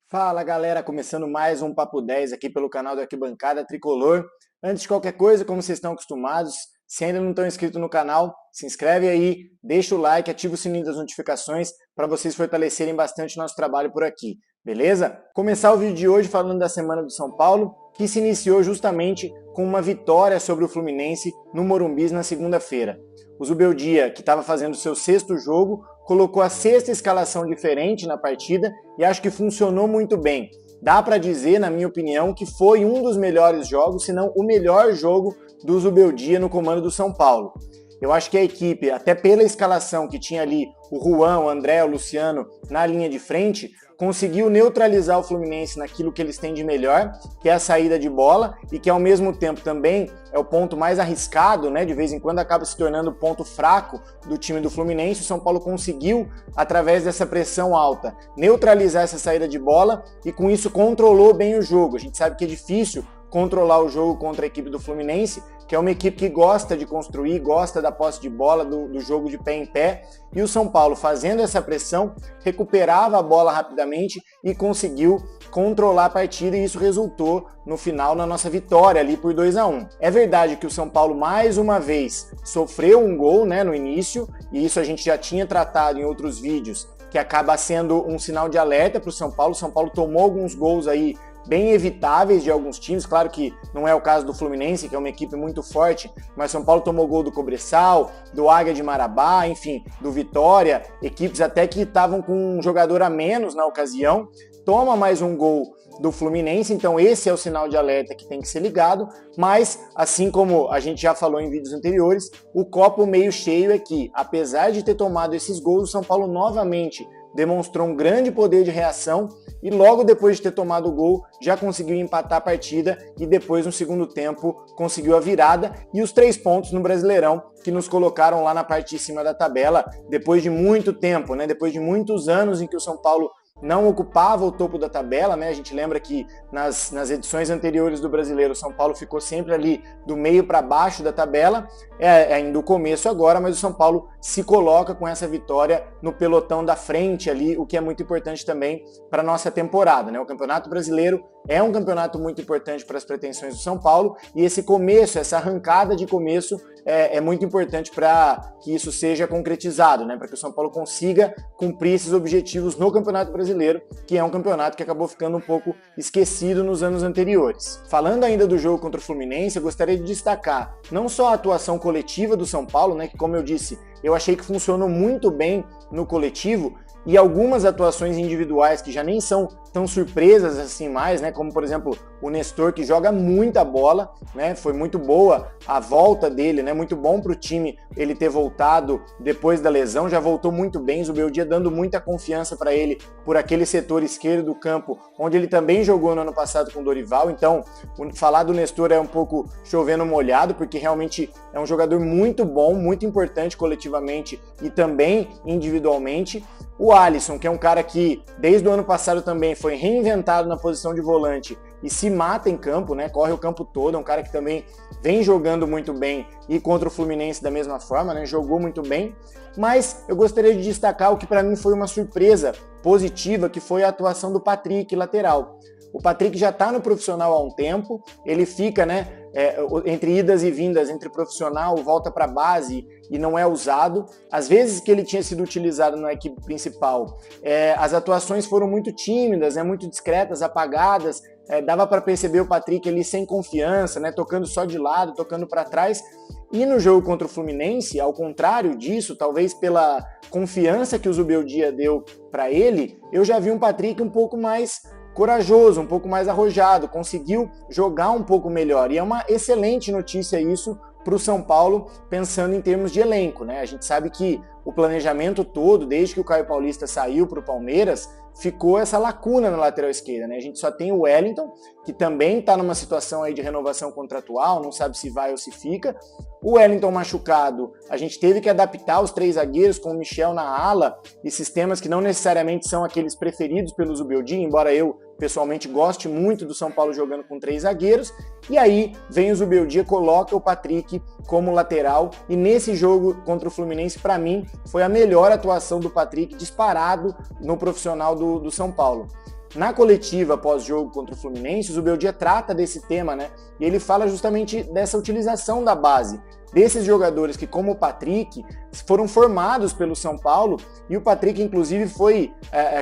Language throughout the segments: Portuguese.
Fala galera, começando mais um Papo 10 aqui pelo canal do Arquibancada Tricolor. Antes de qualquer coisa, como vocês estão acostumados, se ainda não estão inscritos no canal, se inscreve aí, deixa o like, ativa o sininho das notificações para vocês fortalecerem bastante o nosso trabalho por aqui, beleza? Começar o vídeo de hoje falando da semana do São Paulo, que se iniciou justamente com uma vitória sobre o Fluminense no Morumbi na segunda-feira. O Zubeldia, que estava fazendo seu sexto jogo, colocou a sexta escalação diferente na partida e acho que funcionou muito bem. Dá para dizer, na minha opinião, que foi um dos melhores jogos, se não o melhor jogo do Zubeldia no comando do São Paulo. Eu acho que a equipe, até pela escalação que tinha ali o Juan, o André, o Luciano na linha de frente, conseguiu neutralizar o Fluminense naquilo que eles têm de melhor, que é a saída de bola e que ao mesmo tempo também é o ponto mais arriscado, né? De vez em quando acaba se tornando o ponto fraco do time do Fluminense. O São Paulo conseguiu, através dessa pressão alta, neutralizar essa saída de bola e com isso controlou bem o jogo. A gente sabe que é difícil controlar o jogo contra a equipe do Fluminense, que é uma equipe que gosta de construir, gosta da posse de bola, do jogo de pé em pé, e o São Paulo, fazendo essa pressão, recuperava a bola rapidamente e conseguiu controlar a partida, e isso resultou no final na nossa vitória ali por 2-1. É verdade que o São Paulo mais uma vez sofreu um gol, né, no início, e isso a gente já tinha tratado em outros vídeos, que acaba sendo um sinal de alerta para o São Paulo. O São Paulo tomou alguns gols aí bem evitáveis de alguns times, claro que não é o caso do Fluminense, que é uma equipe muito forte, mas São Paulo tomou gol do Cobressal, do Águia de Marabá, enfim, do Vitória, equipes até que estavam com um jogador a menos na ocasião, toma mais um gol do Fluminense, então esse é o sinal de alerta que tem que ser ligado, mas assim como a gente já falou em vídeos anteriores, o copo meio cheio é que, apesar de ter tomado esses gols, o São Paulo novamente demonstrou um grande poder de reação e logo depois de ter tomado o gol já conseguiu empatar a partida e depois no segundo tempo conseguiu a virada e os 3 pontos no Brasileirão que nos colocaram lá na parte de cima da tabela depois de muito tempo, né? Depois de muitos anos em que o São Paulo não ocupava o topo da tabela, né? A gente lembra que nas edições anteriores do Brasileiro, o São Paulo ficou sempre ali do meio para baixo da tabela, ainda o começo agora, mas o São Paulo se coloca com essa vitória no pelotão da frente ali, o que é muito importante também para a nossa temporada, né? O Campeonato Brasileiro é um campeonato muito importante para as pretensões do São Paulo e esse começo, essa arrancada de começo é muito importante para que isso seja concretizado, né? Para que o São Paulo consiga cumprir esses objetivos no Campeonato Brasileiro, que é um campeonato que acabou ficando um pouco esquecido nos anos anteriores. Falando ainda do jogo contra o Fluminense, eu gostaria de destacar não só a atuação coletiva do São Paulo, né? Que como eu disse, eu achei que funcionou muito bem no coletivo, e algumas atuações individuais que já nem são tão surpresas assim mais, né? Como por exemplo o Nestor, que joga muita bola, né? Foi muito boa a volta dele, né? Muito bom para o time ele ter voltado depois da lesão, já voltou muito bem, Zubeldia dando muita confiança para ele por aquele setor esquerdo do campo, onde ele também jogou no ano passado com o Dorival. Então, falar do Nestor é um pouco chovendo molhado, porque realmente é um jogador muito bom, muito importante coletivamente e também individualmente. O Alisson, que é um cara que desde o ano passado também foi reinventado na posição de volante e se mata em campo, né? Corre o campo todo, é um cara que também vem jogando muito bem e contra o Fluminense da mesma forma, né? Jogou muito bem, mas eu gostaria de destacar o que para mim foi uma surpresa positiva, que foi a atuação do Patrick, lateral. O Patrick já está no profissional há um tempo, ele fica, né, entre idas e vindas, entre profissional, volta para base e não é usado. Às vezes que ele tinha sido utilizado na equipe principal, as atuações foram muito tímidas, né, muito discretas, apagadas, dava para perceber o Patrick ali sem confiança, né, tocando só de lado, tocando para trás. E no jogo contra o Fluminense, ao contrário disso, talvez pela confiança que o Zubeldia deu para ele, eu já vi um Patrick um pouco mais corajoso, um pouco mais arrojado, conseguiu jogar um pouco melhor. E é uma excelente notícia isso para o São Paulo, pensando em termos de elenco, né? A gente sabe que o planejamento todo, desde que o Caio Paulista saiu para o Palmeiras, ficou essa lacuna na lateral esquerda, né? A gente só tem o Wellington, que também está numa situação aí de renovação contratual, não sabe se vai ou se fica. O Wellington machucado, a gente teve que adaptar os 3 zagueiros com o Michel na ala e sistemas que não necessariamente são aqueles preferidos pelo Zubeldia, embora eu pessoalmente goste muito do São Paulo jogando com 3 zagueiros. E aí vem o Zubeldia, coloca o Patrick como lateral e nesse jogo contra o Fluminense, para mim, foi a melhor atuação do Patrick disparado no profissional do São Paulo. Na coletiva pós-jogo contra o Fluminense, o Zubeldia trata desse tema, né? E ele fala justamente dessa utilização da base, desses jogadores que, como o Patrick, foram formados pelo São Paulo, e o Patrick, inclusive, foi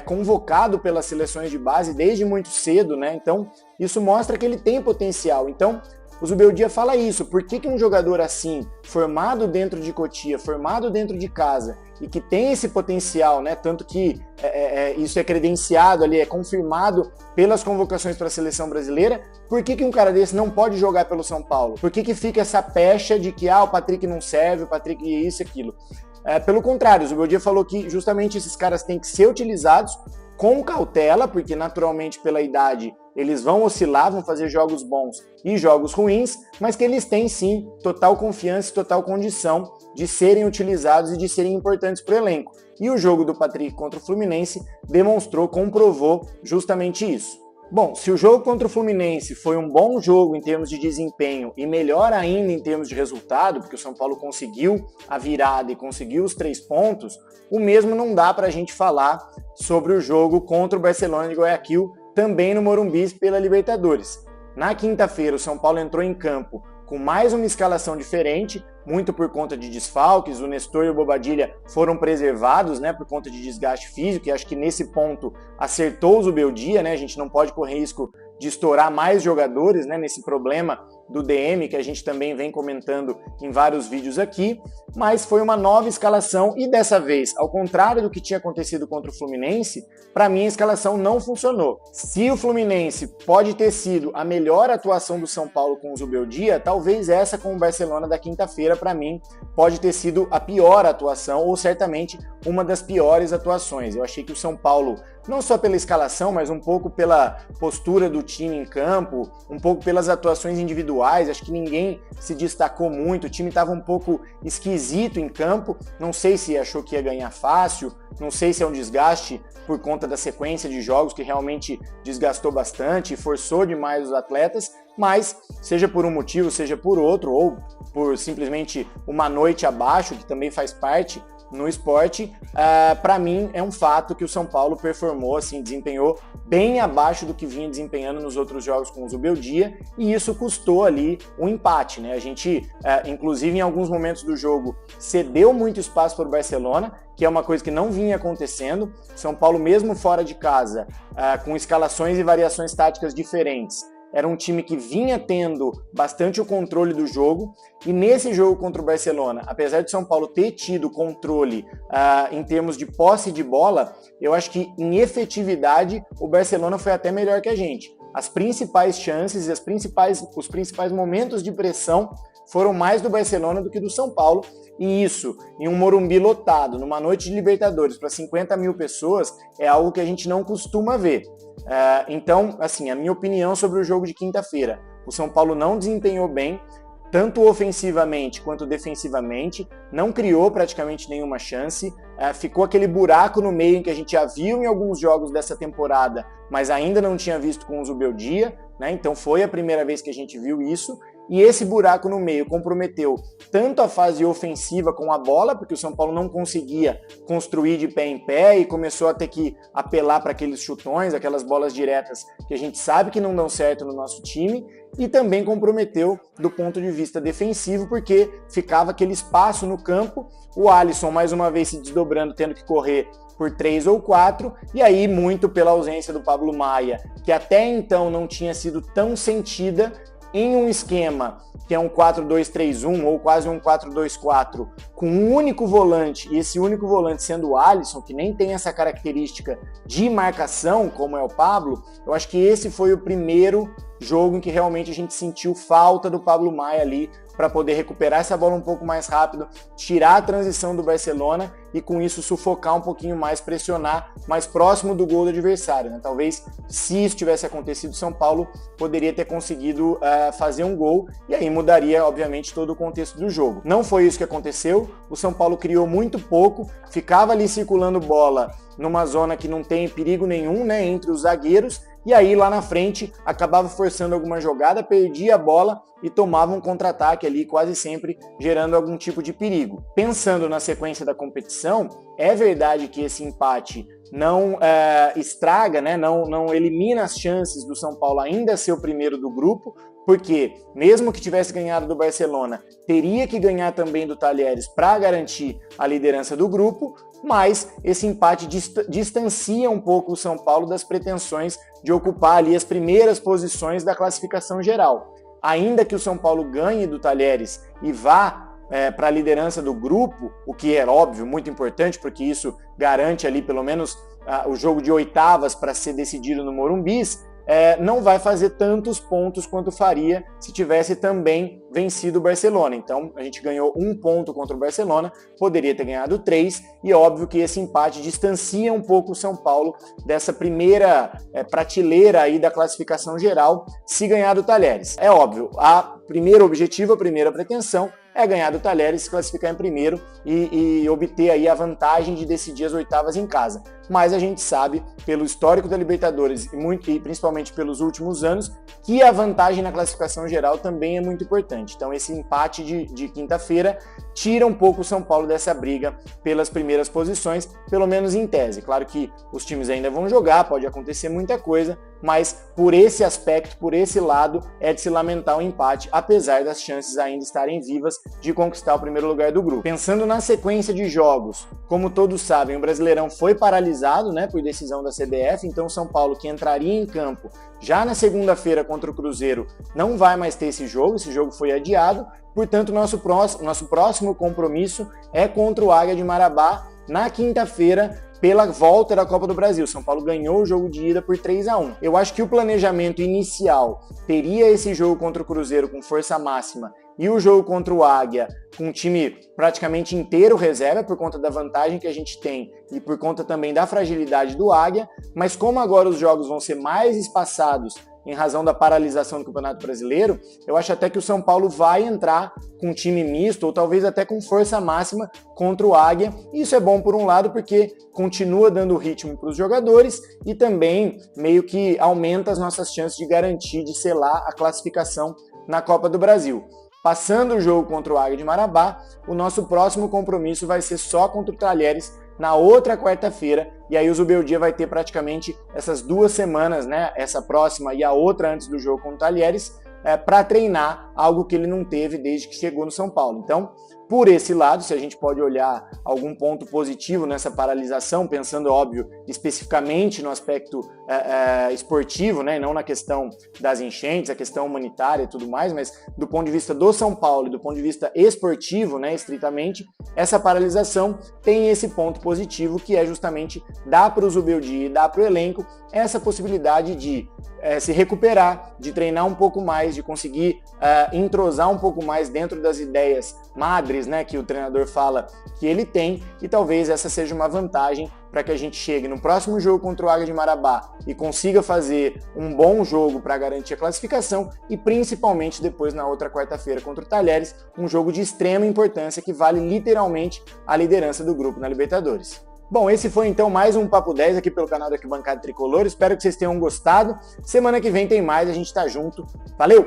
convocado pelas seleções de base desde muito cedo, né? Então, isso mostra que ele tem potencial. Então, o Zubeldia fala isso, por que um jogador assim, formado dentro de Cotia, formado dentro de casa, e que tem esse potencial, né, tanto que isso é credenciado ali, é confirmado pelas convocações para a seleção brasileira, por que um cara desse não pode jogar pelo São Paulo? Por que fica essa pecha de que o Patrick não serve, o Patrick isso e aquilo? Pelo contrário, o Zubeldia falou que justamente esses caras têm que ser utilizados com cautela, porque naturalmente pela idade eles vão oscilar, vão fazer jogos bons e jogos ruins, mas que eles têm sim total confiança e total condição de serem utilizados e de serem importantes para o elenco. E o jogo do Patrick contra o Fluminense demonstrou, comprovou justamente isso. Bom, se o jogo contra o Fluminense foi um bom jogo em termos de desempenho e melhor ainda em termos de resultado, porque o São Paulo conseguiu a virada e conseguiu os 3 pontos, o mesmo não dá para a gente falar sobre o jogo contra o Barcelona de Guayaquil, também no Morumbi pela Libertadores. Na quinta-feira, o São Paulo entrou em campo com mais uma escalação diferente, muito por conta de desfalques, o Nestor e o Bobadilla foram preservados, né, por conta de desgaste físico, e acho que nesse ponto acertou o Zubeldia, né, a gente não pode correr risco de estourar mais jogadores, né, nesse problema do DM, que a gente também vem comentando em vários vídeos aqui, mas foi uma nova escalação e dessa vez, ao contrário do que tinha acontecido contra o Fluminense, para mim a escalação não funcionou. Se o Fluminense pode ter sido a melhor atuação do São Paulo com o Zubeldia, talvez essa com o Barcelona da quinta-feira, para mim, pode ter sido a pior atuação, ou certamente uma das piores atuações. Eu achei que o São Paulo, não só pela escalação, mas um pouco pela postura do time em campo, um pouco pelas atuações individuais, acho que ninguém se destacou muito, o time estava um pouco esquisito em campo, não sei se achou que ia ganhar fácil, não sei se é um desgaste por conta da sequência de jogos que realmente desgastou bastante e forçou demais os atletas, mas seja por um motivo, seja por outro, ou por simplesmente uma noite abaixo, que também faz parte no esporte, para mim é um fato que o São Paulo performou, assim, desempenhou bem abaixo do que vinha desempenhando nos outros jogos com o Zubeldia, e isso custou ali um empate, né? A gente, inclusive em alguns momentos do jogo, cedeu muito espaço para o Barcelona, que é uma coisa que não vinha acontecendo. São Paulo, mesmo fora de casa, com escalações e variações táticas diferentes, era um time que vinha tendo bastante o controle do jogo, e nesse jogo contra o Barcelona, apesar de São Paulo ter tido controle em termos de posse de bola, eu acho que em efetividade o Barcelona foi até melhor que a gente. As principais chances e os principais momentos de pressão foram mais do Barcelona do que do São Paulo, e isso, em um Morumbi lotado, numa noite de Libertadores para 50 mil pessoas, é algo que a gente não costuma ver. Então, assim, a minha opinião sobre o jogo de quinta-feira, o São Paulo não desempenhou bem, tanto ofensivamente quanto defensivamente, não criou praticamente nenhuma chance, ficou aquele buraco no meio que a gente já viu em alguns jogos dessa temporada, mas ainda não tinha visto com o Zubeldia, né? Então foi a primeira vez que a gente viu isso, e esse buraco no meio comprometeu tanto a fase ofensiva com a bola, porque o São Paulo não conseguia construir de pé em pé e começou a ter que apelar para aqueles chutões, aquelas bolas diretas que a gente sabe que não dão certo no nosso time, e também comprometeu do ponto de vista defensivo, porque ficava aquele espaço no campo, o Alisson mais uma vez se desdobrando, tendo que correr por 3 ou 4, e aí muito pela ausência do Pablo Maia, que até então não tinha sido tão sentida em um esquema que é um 4-2-3-1 ou quase um 4-2-4, com um único volante, e esse único volante sendo o Alisson, que nem tem essa característica de marcação, como é o Pablo, eu acho que esse foi o primeiro jogo em que realmente a gente sentiu falta do Pablo Maia ali, para poder recuperar essa bola um pouco mais rápido, tirar a transição do Barcelona e com isso sufocar um pouquinho mais, pressionar mais próximo do gol do adversário, né? Talvez, se isso tivesse acontecido, São Paulo poderia ter conseguido fazer um gol, e aí mudaria, obviamente, todo o contexto do jogo. Não foi isso que aconteceu, o São Paulo criou muito pouco, ficava ali circulando bola numa zona que não tem perigo nenhum, né, entre os zagueiros, e aí lá na frente acabava forçando alguma jogada, perdia a bola e tomava um contra-ataque ali, quase sempre gerando algum tipo de perigo. Pensando na sequência da competição, é verdade que esse empate não estraga, né, não elimina as chances do São Paulo ainda ser o primeiro do grupo, porque mesmo que tivesse ganhado do Barcelona, teria que ganhar também do Talheres para garantir a liderança do grupo, mas esse empate distancia um pouco o São Paulo das pretensões de ocupar ali as primeiras posições da classificação geral. Ainda que o São Paulo ganhe do Talheres e vá para a liderança do grupo, o que é óbvio, muito importante, porque isso garante ali pelo menos o jogo de oitavas para ser decidido no Morumbi, não vai fazer tantos pontos quanto faria se tivesse também vencido o Barcelona. Então a gente ganhou 1 ponto contra o Barcelona, poderia ter ganhado 3, e óbvio que esse empate distancia um pouco o São Paulo dessa primeira prateleira aí da classificação geral se ganhar do Talheres. É óbvio, o primeiro objetivo, a primeira pretensão é ganhar do Talheres, se classificar em primeiro e obter aí a vantagem de decidir as oitavas em casa. Mas a gente sabe, pelo histórico da Libertadores e principalmente pelos últimos anos, que a vantagem na classificação geral também é muito importante. Então esse empate de quinta-feira tira um pouco o São Paulo dessa briga pelas primeiras posições, pelo menos em tese. Claro que os times ainda vão jogar, pode acontecer muita coisa, mas por esse aspecto, por esse lado, é de se lamentar o empate, apesar das chances ainda estarem vivas de conquistar o primeiro lugar do grupo. Pensando na sequência de jogos, como todos sabem, o Brasileirão foi paralisado, né, por decisão da CBF, então o São Paulo, que entraria em campo já na segunda-feira contra o Cruzeiro, não vai mais ter esse jogo foi adiado, portanto nosso próximo compromisso é contra o Águia de Marabá na quinta-feira, pela volta da Copa do Brasil. São Paulo ganhou o jogo de ida por 3-1. Eu acho que o planejamento inicial teria esse jogo contra o Cruzeiro com força máxima e o jogo contra o Águia com um time praticamente inteiro reserva, por conta da vantagem que a gente tem e por conta também da fragilidade do Águia, mas como agora os jogos vão ser mais espaçados em razão da paralisação do Campeonato Brasileiro, eu acho até que o São Paulo vai entrar com um time misto, ou talvez até com força máxima contra o Águia. Isso é bom por um lado, porque continua dando ritmo para os jogadores e também meio que aumenta as nossas chances de garantir, de selar a classificação na Copa do Brasil. Passando o jogo contra o Águia de Marabá, o nosso próximo compromisso vai ser só contra o Talheres na outra quarta-feira, e aí o Zubeldia vai ter praticamente essas 2 semanas, né, essa próxima e a outra antes do jogo contra o Talheres, para treinar, algo que ele não teve desde que chegou no São Paulo. Então, por esse lado, se a gente pode olhar algum ponto positivo nessa paralisação, pensando, óbvio, especificamente no aspecto esportivo, né, não na questão das enchentes, a questão humanitária e tudo mais, mas do ponto de vista do São Paulo e do ponto de vista esportivo, né, estritamente, essa paralisação tem esse ponto positivo, que é justamente dar para o Zubeldia e dar para o elenco essa possibilidade de se recuperar, de treinar um pouco mais, de conseguir entrosar um pouco mais dentro das ideias madres, né, que o treinador fala que ele tem, e talvez essa seja uma vantagem para que a gente chegue no próximo jogo contra o Águia de Marabá e consiga fazer um bom jogo para garantir a classificação, e principalmente depois na outra quarta-feira contra o Talheres, um jogo de extrema importância que vale literalmente a liderança do grupo na Libertadores. Bom, esse foi então mais um Papo 10 aqui pelo canal do Arquibancada Tricolor. Espero que vocês tenham gostado. Semana que vem tem mais, a gente tá junto. Valeu!